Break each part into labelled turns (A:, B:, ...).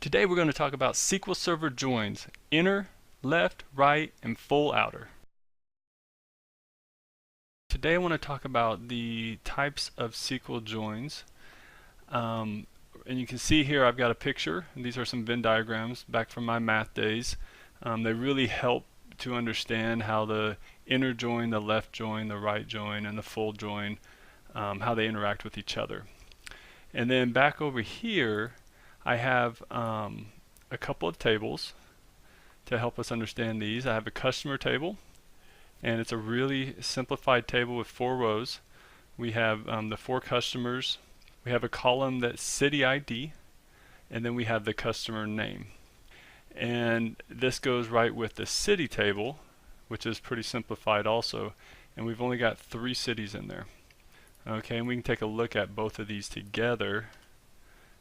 A: Today we're going to talk about SQL Server joins, inner, left, right, and full outer. Today I want to talk about the types of SQL joins. And you can see here I've got a picture. These are some Venn diagrams back from my math days. They really help to understand how the inner join, the left join, the right join, and the full join, how they interact with each other. And then back over here I have a couple of tables to help us understand these. I have a customer table, and it's a really simplified table with 4 rows. We have the 4 customers. We have a column that's city ID, and then we have the customer name. And this goes right with the city table, which is pretty simplified also, and we've only got 3 cities in there. Okay, and we can take a look at both of these together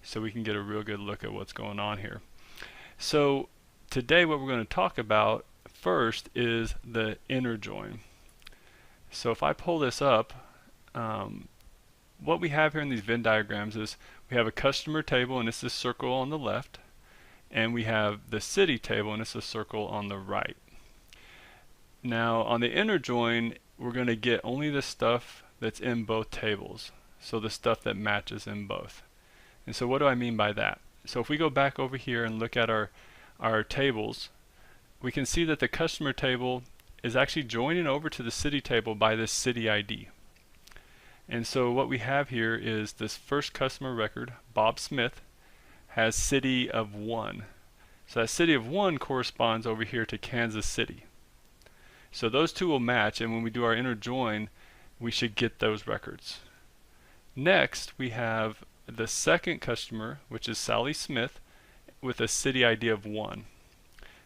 A: so we can get a real good look at what's going on here. So today what we're going to talk about first is the inner join. So if I pull this up, what we have here in these Venn diagrams is we have a customer table, and it's this circle on the left, and we have the city table, and it's a circle on the right. Now on the inner join, we're going to get only the stuff that's in both tables, so the stuff that matches in both. And so what do I mean by that? So if we go back over here and look at our tables, we can see that the customer table is actually joining over to the city table by this city ID. And so what we have here is this first customer record, Bob Smith, has city of 1. So that city of 1 corresponds over here to Kansas City. So those two will match, and when we do our inner join, we should get those records. Next, we have the second customer, which is Sally Smith, with a city ID of 1.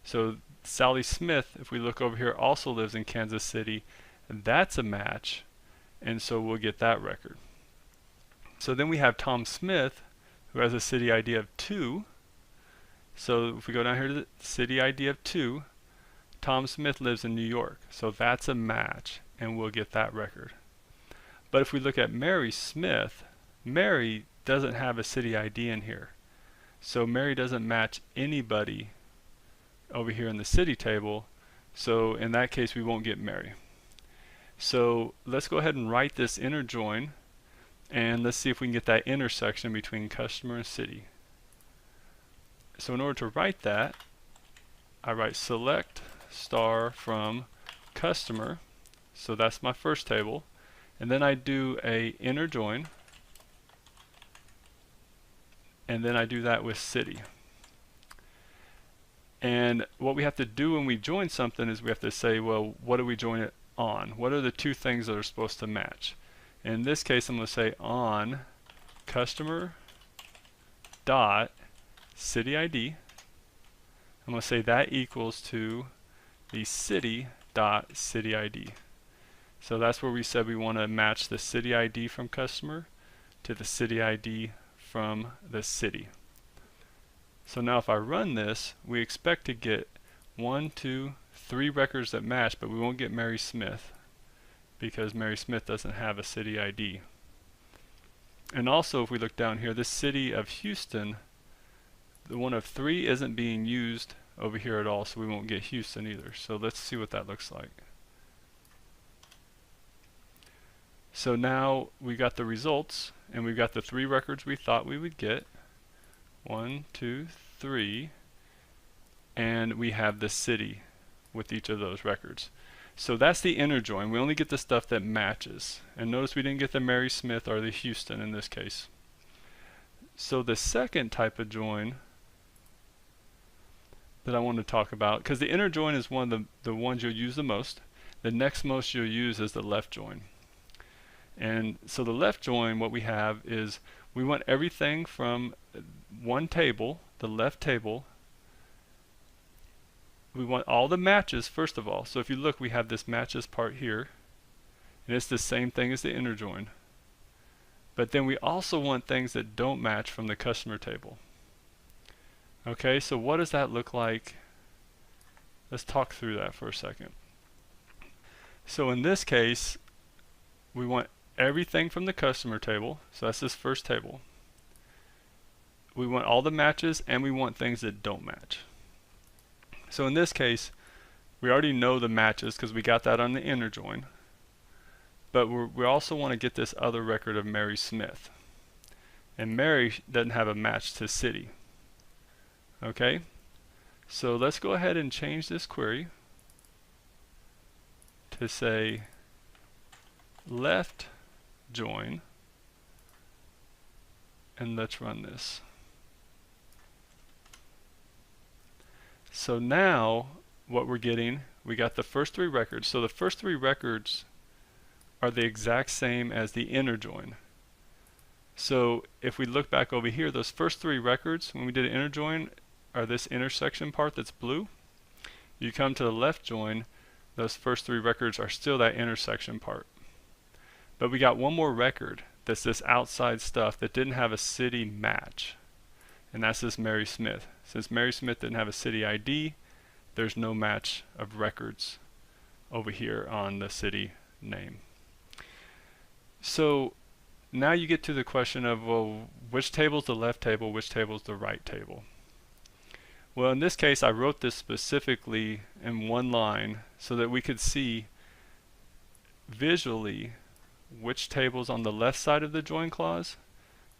A: So Sally Smith, if we look over here, also lives in Kansas City. That's a match, and so we'll get that record. So then we have Tom Smith, who has a city ID of 2. So if we go down here to the city ID of 2, Tom Smith lives in New York. So that's a match, and we'll get that record. But if we look at Mary Smith, Mary doesn't have a city ID in here. So Mary doesn't match anybody over here in the city table. So in that case, we won't get Mary. So let's go ahead and write this inner join, and let's see if we can get that intersection between customer and city. So in order to write that, I write select star from customer. So that's my first table. And then I do a inner join, and then I do that with city. And what we have to do when we join something is we have to say, well, what do we join it on? What are the 2 things that are supposed to match? In this case, I'm going to say on customer dot city ID. I'm going to say that equals to the city dot city ID. So that's where we said we want to match the city ID from customer to the city ID from the city. So now if I run this, we expect to get 1, 2, 3 records that match, but we won't get Mary Smith because Mary Smith doesn't have a city ID. And also if we look down here, this city of Houston, the one of 3 isn't being used over here at all, so we won't get Houston either. So let's see what that looks like. So now we got the results, and we've got the 3 records we thought we would get. 1, 2, 3, and we have the city with each of those records. So that's the inner join. We only get the stuff that matches. And notice we didn't get the Mary Smith or the Houston in this case. So the second type of join that I want to talk about, because the inner join is one of the ones you'll use the most. The next most you'll use is the left join. And so the left join, what we have is we want everything from one table, the left table. We want all the matches first of all. So if you look, we have this matches part here, and it's the same thing as the inner join. But then we also want things that don't match from the customer table. Okay, so what does that look like? Let's talk through that for a second. So in this case, we want everything from the customer table. So that's this first table. we want all the matches, and we want things that don't match. So in this case, we already know the matches because we got that on the inner join. But we also want to get this other record of Mary Smith. And Mary doesn't have a match to city. Okay? So let's go ahead and change this query to say left join, and let's run this. So now what we're getting, we got the first three records. So the first three records are the exact same as the inner join. So if we look back over here, those first three records when we did an inner join are this intersection part that's blue. You come to the left join, those first three records are still that intersection part. But we got one more record that's this outside stuff that didn't have a city match. And that's this Mary Smith. Since Mary Smith didn't have a city ID, there's no match of records over here on the city name. So now you get to the question of, well, which table is the left table, which table is the right table? Well, in this case, I wrote this specifically in one line so that we could see visually which table's on the left side of the join clause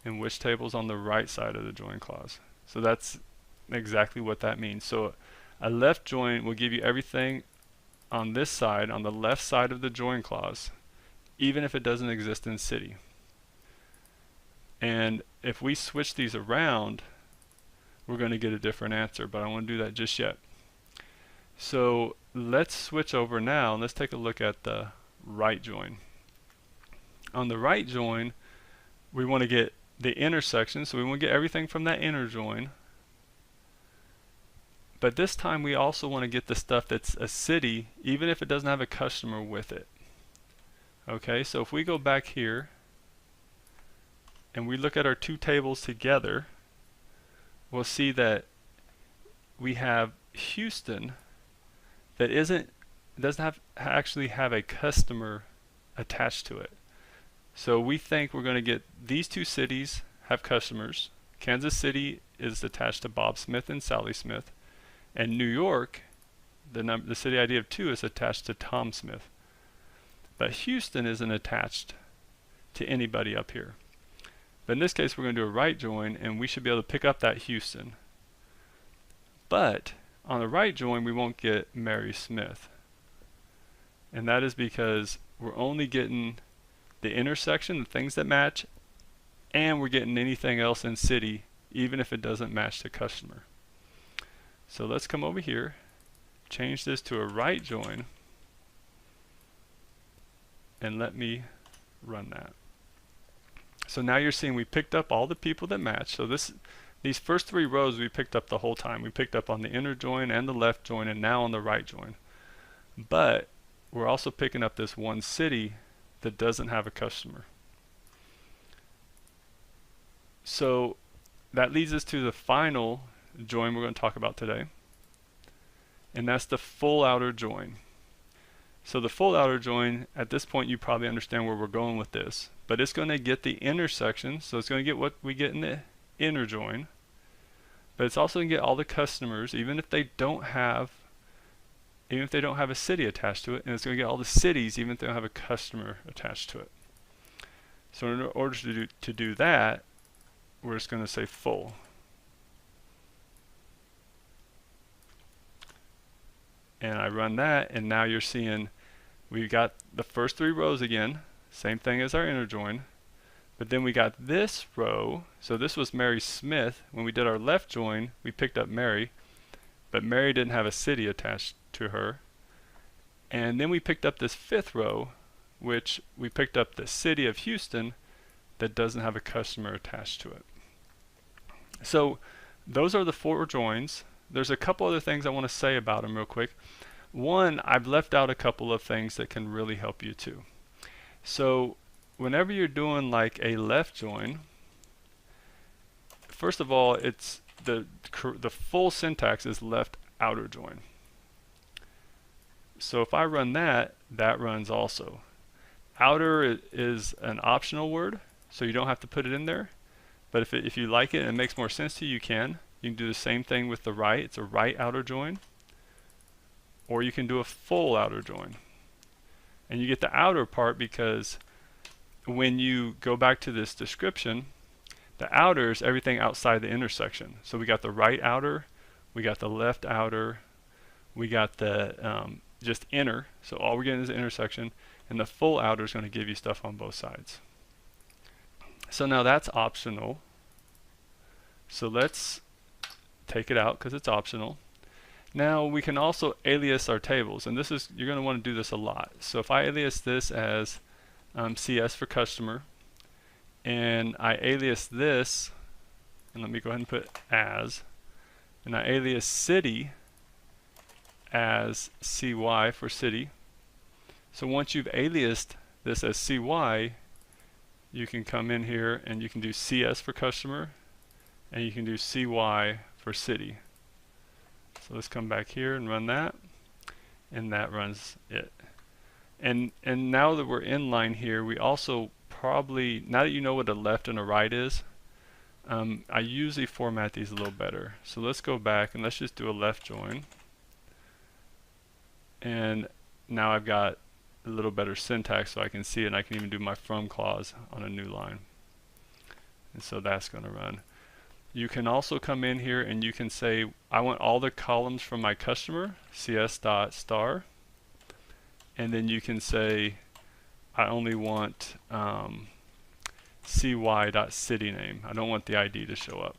A: and which table's on the right side of the join clause. So that's exactly what that means. So a left join will give you everything on this side, on the left side of the join clause, even if it doesn't exist in city. And if we switch these around, we're going to get a different answer, but I don't want to do that just yet. So let's switch over now and let's take a look at the right join. On the right join, we want to get the intersection, so we want to get everything from that inner join. But this time we also want to get the stuff that's a city, even if it doesn't have a customer with it. Okay, so if we go back here and we look at our two tables together, we'll see that we have Houston that doesn't actually have a customer attached to it. So we think we're going to get these two cities have customers. Kansas City is attached to Bob Smith and Sally Smith, and New York, the city ID of 2 is attached to Tom Smith. But Houston isn't attached to anybody up here. But in this case, we're going to do a right join, and we should be able to pick up that Houston. But on the right join, we won't get Mary Smith. And that is because we're only getting the intersection, the things that match, and we're getting anything else in city, even if it doesn't match the customer. So let's come over here, change this to a right join, and let me run that. So now you're seeing we picked up all the people that match. So these first three rows we picked up the whole time. We picked up on the inner join and the left join, and now on the right join. But we're also picking up this one city that doesn't have a customer. So that leads us to the final join we're going to talk about today, and that's the full outer join. So the full outer join, at this point you probably understand where we're going with this, but it's going to get the intersection, so it's going to get what we get in the inner join, but it's also going to get all the customers, even if they don't have a city attached to it, and it's going to get all the cities even if they don't have a customer attached to it. So in order to do that, we're just going to say full. And I run that, and now you're seeing we've got the first three rows again, same thing as our inner join, but then we got this row. So this was Mary Smith. When we did our left join, we picked up Mary, but Mary didn't have a city attached to her. And then we picked up this fifth row, which we picked up the city of Houston that doesn't have a customer attached to it. So those are the four joins. There's a couple other things I want to say about them real quick. One, I've left out a couple of things that can really help you too. So whenever you're doing like a left join, first of all, it's the full syntax is left outer join. So if I run that, that runs also. Outer is an optional word, so you don't have to put it in there. But if you like it and it makes more sense to you, you can. You can do the same thing with the right. It's a right outer join. Or you can do a full outer join. And you get the outer part because when you go back to this description, the outer is everything outside the intersection. So we got the right outer, we got the left outer, we got the just inner. So all we're getting is the intersection, and the full outer is going to give you stuff on both sides. So now that's optional. So let's take it out because it's optional. Now we can also alias our tables, and this is, you're going to want to do this a lot. So if I alias this as CS for customer, and I alias this, and let me go ahead and put as, and I alias city as CY for city. So once you've aliased this as CY, you can come in here and you can do CS for customer, and you can do CY for city. So let's come back here and run that, and that runs it. And now that we're in line here, we also probably, now that you know what a left and a right is, I usually format these a little better. So let's go back and let's just do a left join. And now I've got a little better syntax so I can see it, and I can even do my from clause on a new line. And so that's going to run. You can also come in here and you can say, I want all the columns from my customer, cs.star. And then you can say, I only want cy.cityname. I don't want the ID to show up.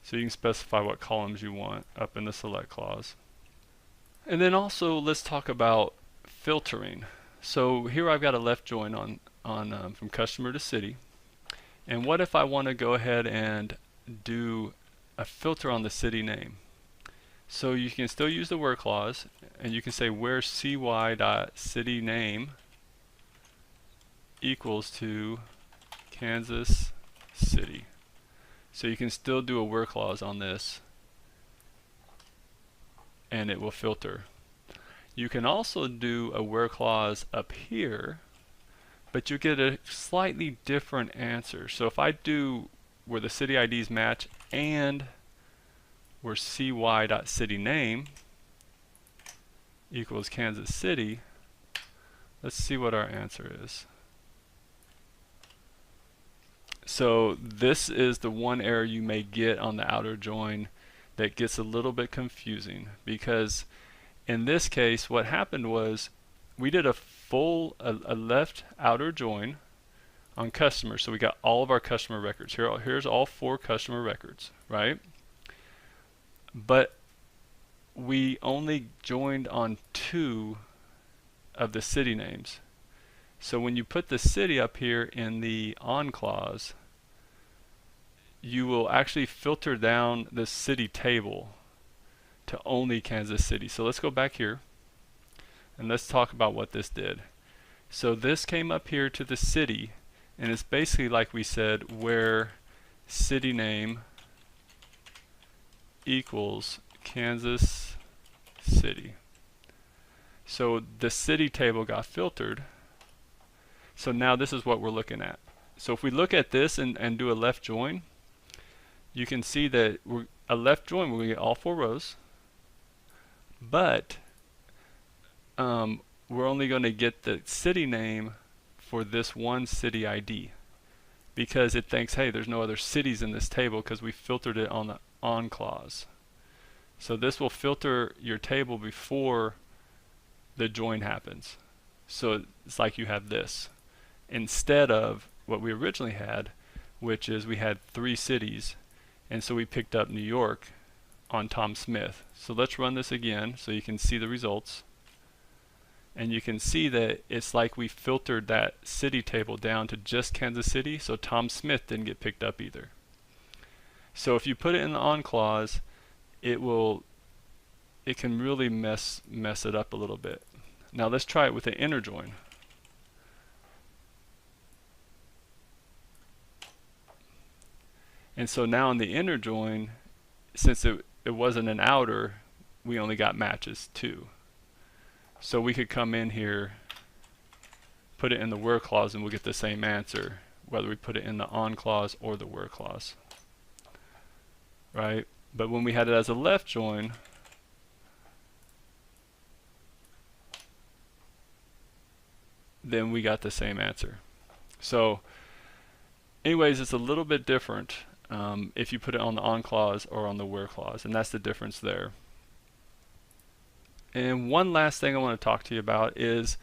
A: So you can specify what columns you want up in the select clause. And then also let's talk about filtering. So here I've got a left join on from customer to city. And what if I want to go ahead and do a filter on the city name? So you can still use the where clause, and you can say where cy.cityname equals to Kansas City. So you can still do a where clause on this, and it will filter. You can also do a where clause up here, but you get a slightly different answer. So if I do where the city IDs match and where cy.cityname equals Kansas City, let's see what our answer is. So this is the one error you may get on the outer join that gets a little bit confusing, because in this case what happened was we did a left outer join on customer, so we got all of our customer records. Here's all 4 customer records, right? But we only joined on 2 of the city names. So when you put the city up here in the on clause, you will actually filter down the city table to only Kansas City. So let's go back here and let's talk about what this did. So this came up here to the city, and it's basically like we said, where city name equals Kansas City. So the city table got filtered. So now this is what we're looking at. So if we look at this and do a left join, you can see that a left join, we're going to get all 4 rows, but we're only going to get the city name for this one city ID, because it thinks, hey, there's no other cities in this table because we filtered it on the on clause. So this will filter your table before the join happens. So it's like you have this instead of what we originally had, which is we had 3 cities, and so we picked up New York on Tom Smith. So let's run this again so you can see the results. And you can see that it's like we filtered that city table down to just Kansas City, so Tom Smith didn't get picked up either. So if you put it in the on clause, it can really mess it up a little bit. Now let's try it with an inner join. And so now in the inner join, since it wasn't an outer, we only got matches 2. So we could come in here, put it in the where clause, and we'll get the same answer whether we put it in the on clause or the where clause, right? But when we had it as a left join, then we got the same answer. So anyways, it's a little bit different if you put it on the on clause or on the where clause, and that's the difference there. And one last thing I want to talk to you about is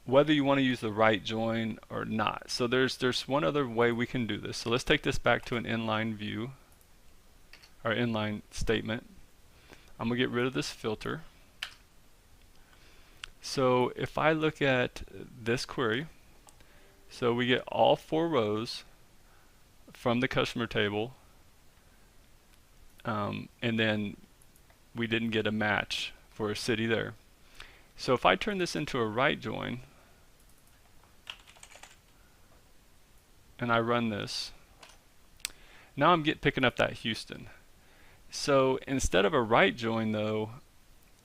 A: whether you want to use the right join or not. So there's one other way we can do this. So let's take this back to an inline view, or inline statement. I'm going to get rid of this filter. So if I look at this query, so we get all 4 rows from the customer table, and then we didn't get a match for a city there. So if I turn this into a right join and I run this, now I'm picking up that Houston. So instead of a right join though,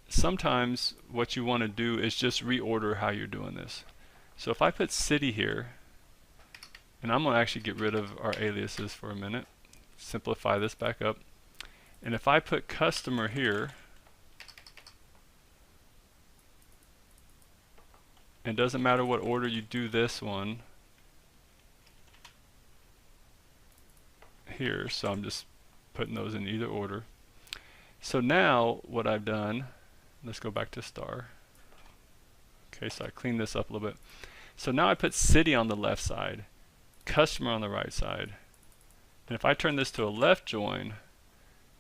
A: sometimes what you want to do is just reorder how you're doing this. So if I put city here, and I'm going to actually get rid of our aliases for a minute, simplify this back up, and if I put customer here, it doesn't matter what order you do this one here, so I'm just putting those in either order. So now what I've done, let's go back to star. Okay, so I cleaned this up a little bit. So now I put city on the left side, customer on the right side. And if I turn this to a left join,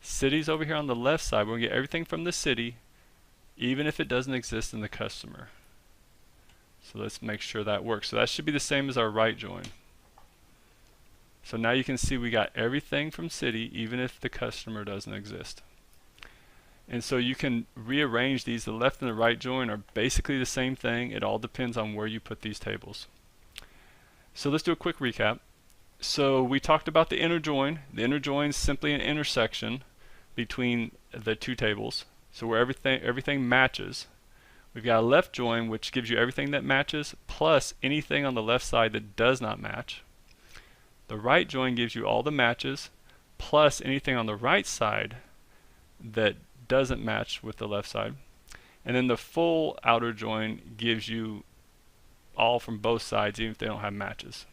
A: city's over here on the left side. We're going to get everything from the city, even if it doesn't exist in the customer. So let's make sure that works. So that should be the same as our right join. So now you can see we got everything from city, even if the customer doesn't exist. And so you can rearrange these. The left and the right join are basically the same thing. It all depends on where you put these tables. So let's do a quick recap. So we talked about the inner join. The inner join is simply an intersection between the 2 tables. So where everything matches. We've got a left join, which gives you everything that matches plus anything on the left side that does not match. The right join gives you all the matches plus anything on the right side that doesn't match with the left side. And then the full outer join gives you all from both sides, even if they don't have matches.